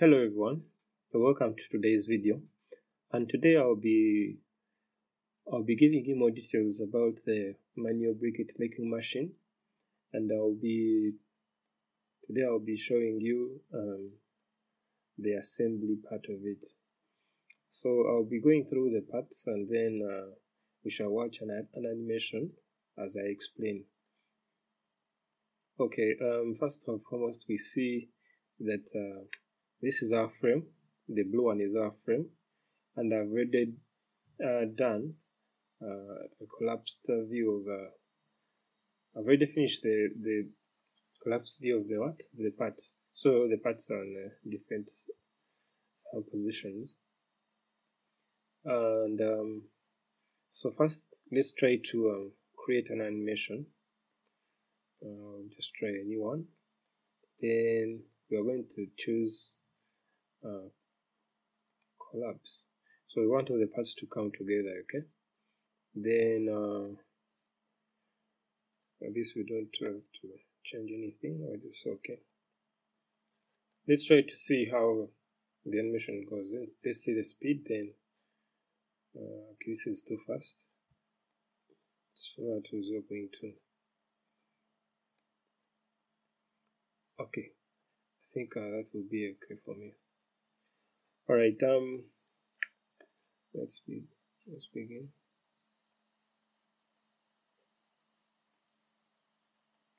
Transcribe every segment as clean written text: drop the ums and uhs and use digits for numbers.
Hello everyone, welcome to today's video. And today I'll be giving you more details about the manual briquette making machine, and today I'll be showing you the assembly part of it. So I'll be going through the parts, and then we shall watch an animation as I explain. Okay, first and foremost, we see that this is our frame. The blue one is our frame, and I've already done a collapsed view of. I've already finished the collapsed view of the parts. So the parts are in different positions, and so first let's try to create an animation. Just try a new one. Then we are going to choose collapse. So we want all the parts to come together, okay? Then this we don't have to change anything, or just okay. Let's try to see how the animation goes. Let's see the speed. Then okay, this is too fast. So to 0.2. Okay, I think that will be okay for me. All right, let's begin.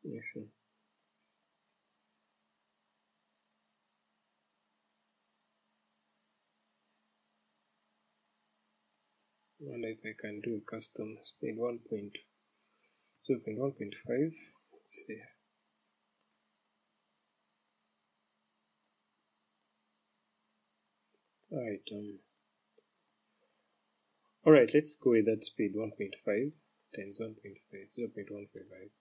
Yes, sir. I wonder if I can do a custom speed 0.1.5. Let's see. All right, let's go with that speed 1.5 times 1.5, 0.155.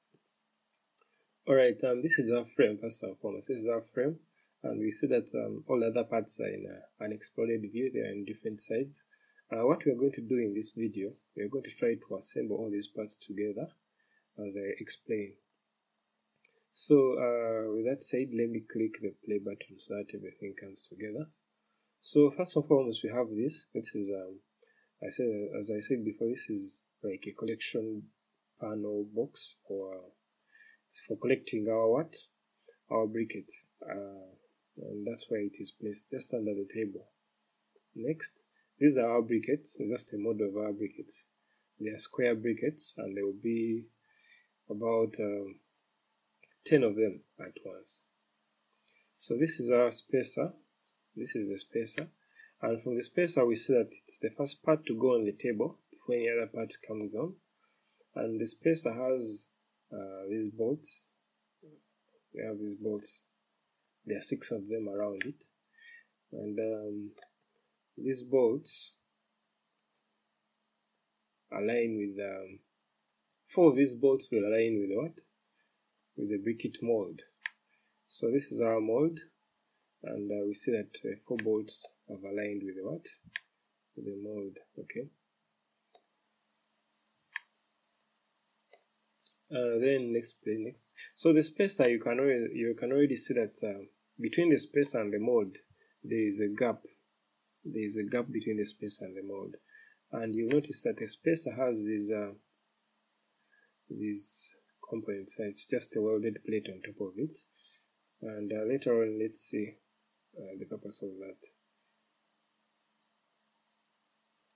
All right, this is our frame. First and foremost, this is our frame, and we see that all other parts are in an exploded view. They are in different sides. What we are going to do in this video, we are going to try to assemble all these parts together as I explain. So with that said, let me click the play button so that everything comes together. So first and foremost, we have this. This is as I said before, this is like a collection panel box, or it's for collecting our briquettes, and that's where it is placed, just under the table. Next, these are our briquettes, just a model of our briquettes. They are square briquettes, and there will be about 10 of them at once. So this is our spacer. This is the spacer, and from the spacer we see that it's the first part to go on the table before any other part comes on. And the spacer has these bolts. We have these bolts. There are 6 of them around it, and these bolts align with 4 of these bolts will align with what? With the briquette mold. So this is our mold, and we see that 4 bolts have aligned with what? With the mold. Okay. Then next. So the spacer, you can already see that between the spacer and the mold there is a gap. There is a gap between the spacer and the mold, and you notice that the spacer has these components. It's just a welded plate on top of it, and later on, let's see the purpose of that.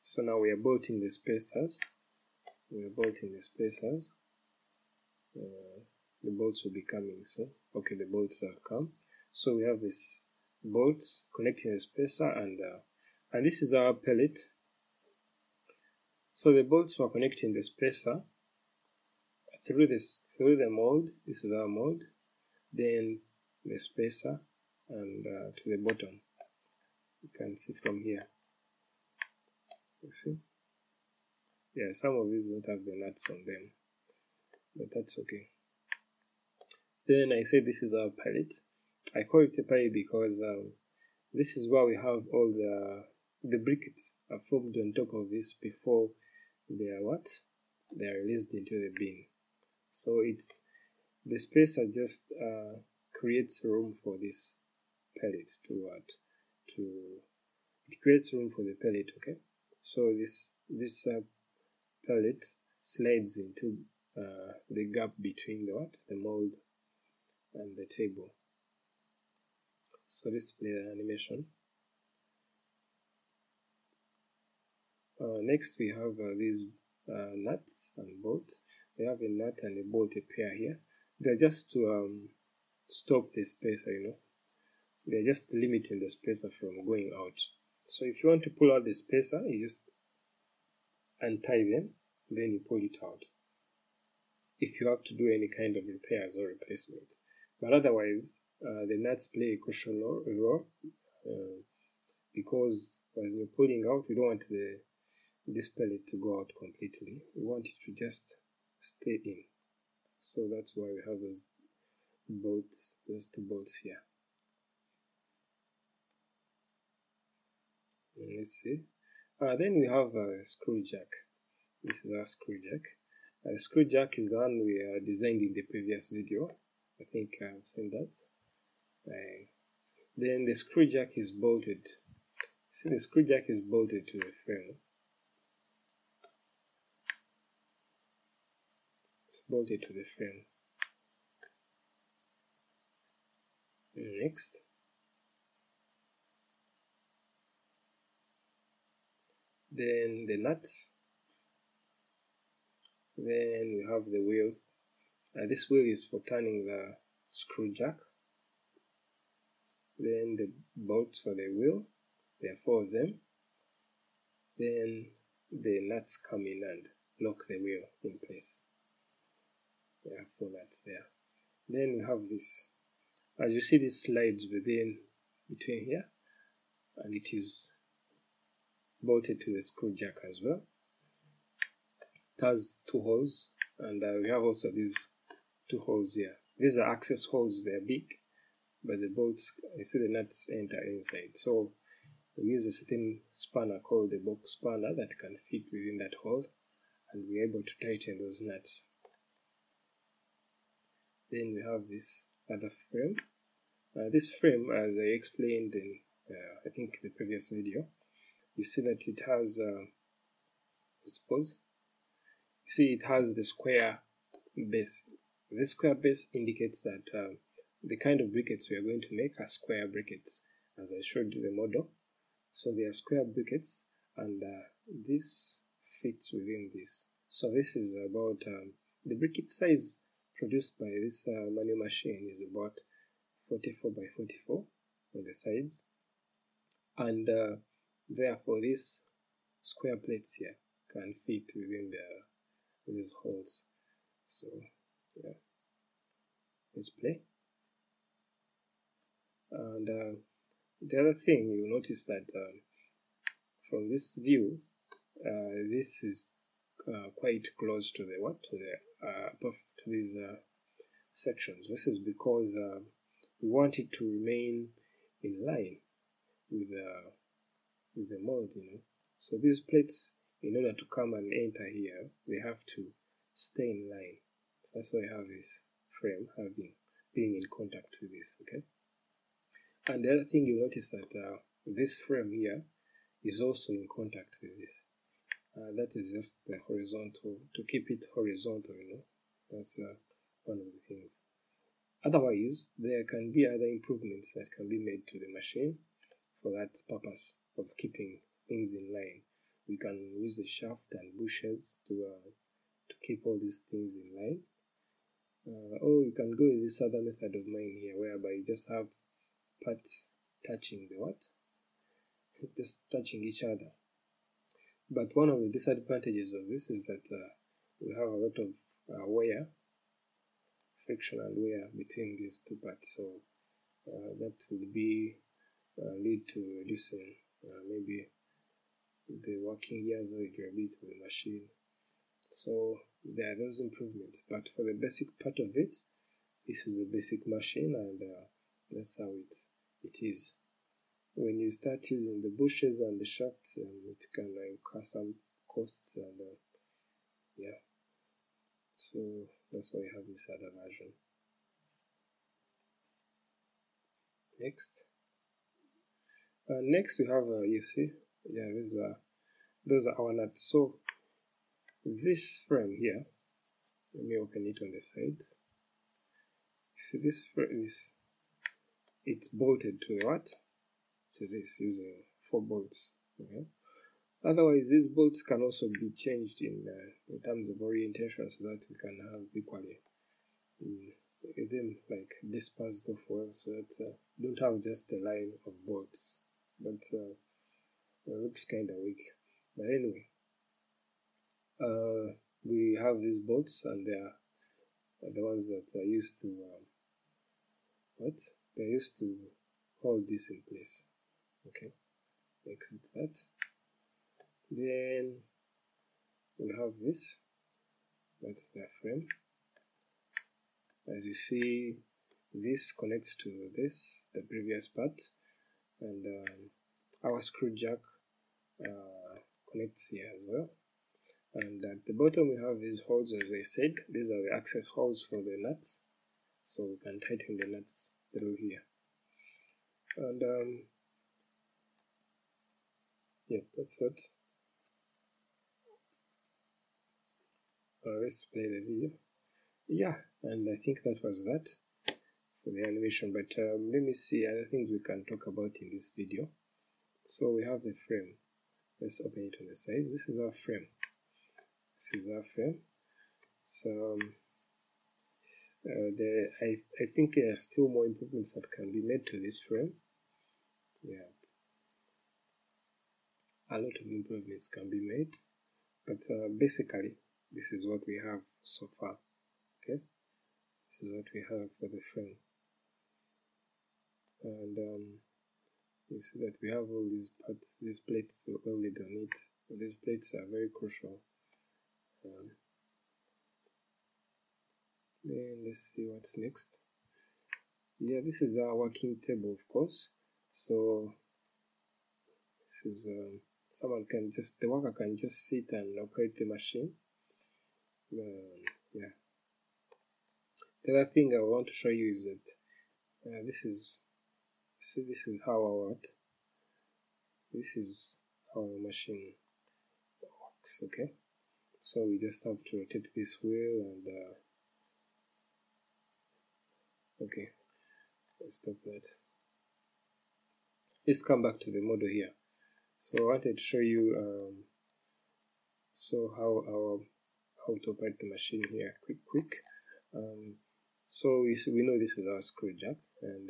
So now we are bolting the spacers. The bolts will be coming soon. Okay, the bolts have come. So we have this bolts connecting the spacer, and this is our pellet. So the bolts were connecting the spacer through the mold. This is our mold. Then the spacer, and to the bottom. You can see from here. You see? Yeah, some of these don't have the nuts on them, but that's okay. Then I said this is our pellet. I call it a pellet because this is where we have all the briquettes are formed on top of this before they are they are released into the bin. So it's the spacer just creates room for this pellet it creates room for the pellet. Okay, so this pellet slides into the gap between the mold and the table. So let's play the animation. Next we have these nuts and bolts. We have a nut and a bolt, a pair here. They're just to stop the spacer, They're just limiting the spacer from going out. So if you want to pull out the spacer, you just untie them, then you pull it out. If you have to do any kind of repairs or replacements. But otherwise, the nuts play a crucial role because as you're pulling out, we don't want this pellet to go out completely. We want it to just stay in. So that's why we have those two bolts here. Let's see. Then we have a screw jack. This is our screw jack. Screw jack is the one we designed in the previous video. I think I've seen that. Then the screw jack is bolted. See, the screw jack is bolted to the frame. It's bolted to the frame. Next. Then the nuts. Then we have the wheel. This wheel is for turning the screw jack. Then the bolts for the wheel. There are 4 of them. Then the nuts come in and lock the wheel in place. There are 4 nuts there. Then we have this. As you see, this slides between here, and it is bolted to the screw jack as well. It has 2 holes, and we have also these 2 holes here. These are access holes. They are big, but the bolts, you see the nuts enter inside. So we use a certain spanner called the box spanner that can fit within that hole, and we're able to tighten those nuts. Then we have this other frame. This frame, as I explained in I think the previous video, you see that it has it has the square base. This square base indicates that the kind of briquettes we are going to make are square briquettes, as I showed you the model. So they are square briquettes, and this fits within this. So this is about the briquette size produced by this manual machine is about 44 by 44 on the sides, and therefore these square plates here can fit within these holes. So yeah, let's play. And the other thing you notice that from this view, this is quite close to these sections. This is because we want it to remain in line with the mold, So these plates, in order to come and enter here, they have to stay in line. So that's why I have this frame being in contact with this, okay? And the other thing you notice that this frame here is also in contact with this. That is just the horizontal, to keep it horizontal, That's one of the things. Otherwise, there can be other improvements that can be made to the machine for that purpose of keeping things in line. We can use the shaft and bushes to keep all these things in line. Or you can go with this other method of mine here, whereby you just have parts touching just touching each other. But one of the disadvantages of this is that we have a lot of wear, frictional wear between these 2 parts. So that will lead to reducing maybe the working years or the durability of the machine. So there are those improvements, but for the basic part of it, this is a basic machine, and that's how it is. When you start using the bushes and the shafts, it can incur some costs, and yeah. So that's why I have this other version. Next, Next we have you see, yeah, those are our nuts. So this frame here, let me open it on the sides. See, this frame is, it's bolted to what? To this, using 4 bolts. Okay. Otherwise, these bolts can also be changed in terms of orientation, so that we can have equally them like dispersed of well, so that don't have just a line of bolts, but it looks kind of weak. But anyway, we have these bolts, and they are the ones that are used to they're used to hold this in place. Okay, exit that. Then we have this, that's the frame. As you see, this connects to this, the previous part, and our screw jack connects here as well. And at the bottom we have these holes, as I said. These are the access holes for the nuts, so we can tighten the nuts through here. And yeah, that's it. Let's play the video. Yeah, and I think that was that for the animation, but let me see other things we can talk about in this video. So we have the frame. Let's open it on the sides. This is our frame. This is our frame. So I think there are still more improvements that can be made to this frame. Yeah, a lot of improvements can be made, but basically this is what we have so far. Okay, this is what we have for the frame, and you see that we have all these parts, these plates welded on it. These plates are very crucial. Then let's see what's next. Yeah, this is our working table, of course. So this is the worker can just sit and operate the machine. Yeah. The other thing I want to show you is that this is how our machine works. Okay, so we just have to rotate this wheel and okay, let's stop that. Let's come back to the model here. So I wanted to show you how to operate the machine here quick. So we know this is our screw jack, and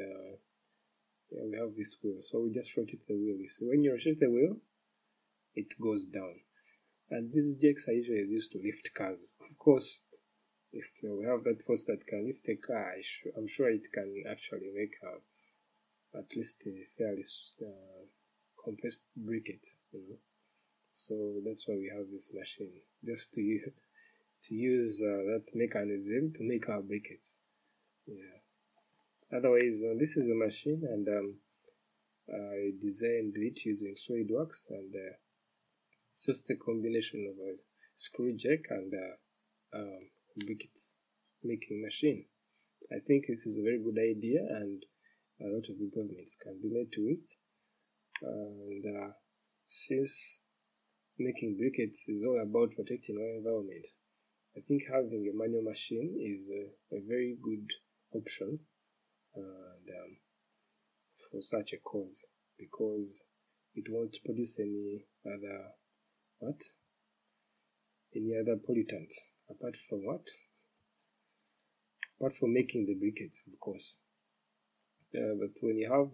yeah, we have this wheel, so we just rotate the wheel. You see, when you rotate the wheel, it goes down, and these jacks are usually used to lift cars. Of course, if we have that force that can lift a car, I'm sure it can actually make at least a fairly compressed briquette, you know. So that's why we have this machine, just to use that mechanism to make our briquettes. Yeah. Otherwise, this is the machine, and I designed it using SolidWorks, and it's just a combination of a screw jack and briquettes making machine. I think this is a very good idea, and a lot of improvements can be made to it. And since making briquettes is all about protecting our environment, I think having a manual machine is a very good option, and for such a cause, because it won't produce any other pollutants apart from making the briquettes, of course. But when you have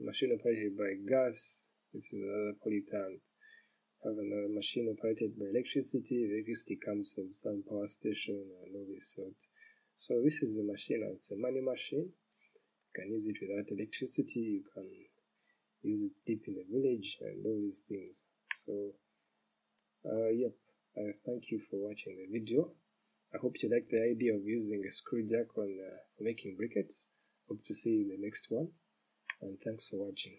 machine operated by gas, this is another pollutant. Have another machine operated by electricity. The electricity comes from some power station and all this sort. So this is a machine, it's a manual machine. You can use it without electricity, you can use it deep in the village and all these things. So yep, thank you for watching the video. I hope you like the idea of using a screw jack on for making briquettes. Hope to see you in the next one, and thanks for watching.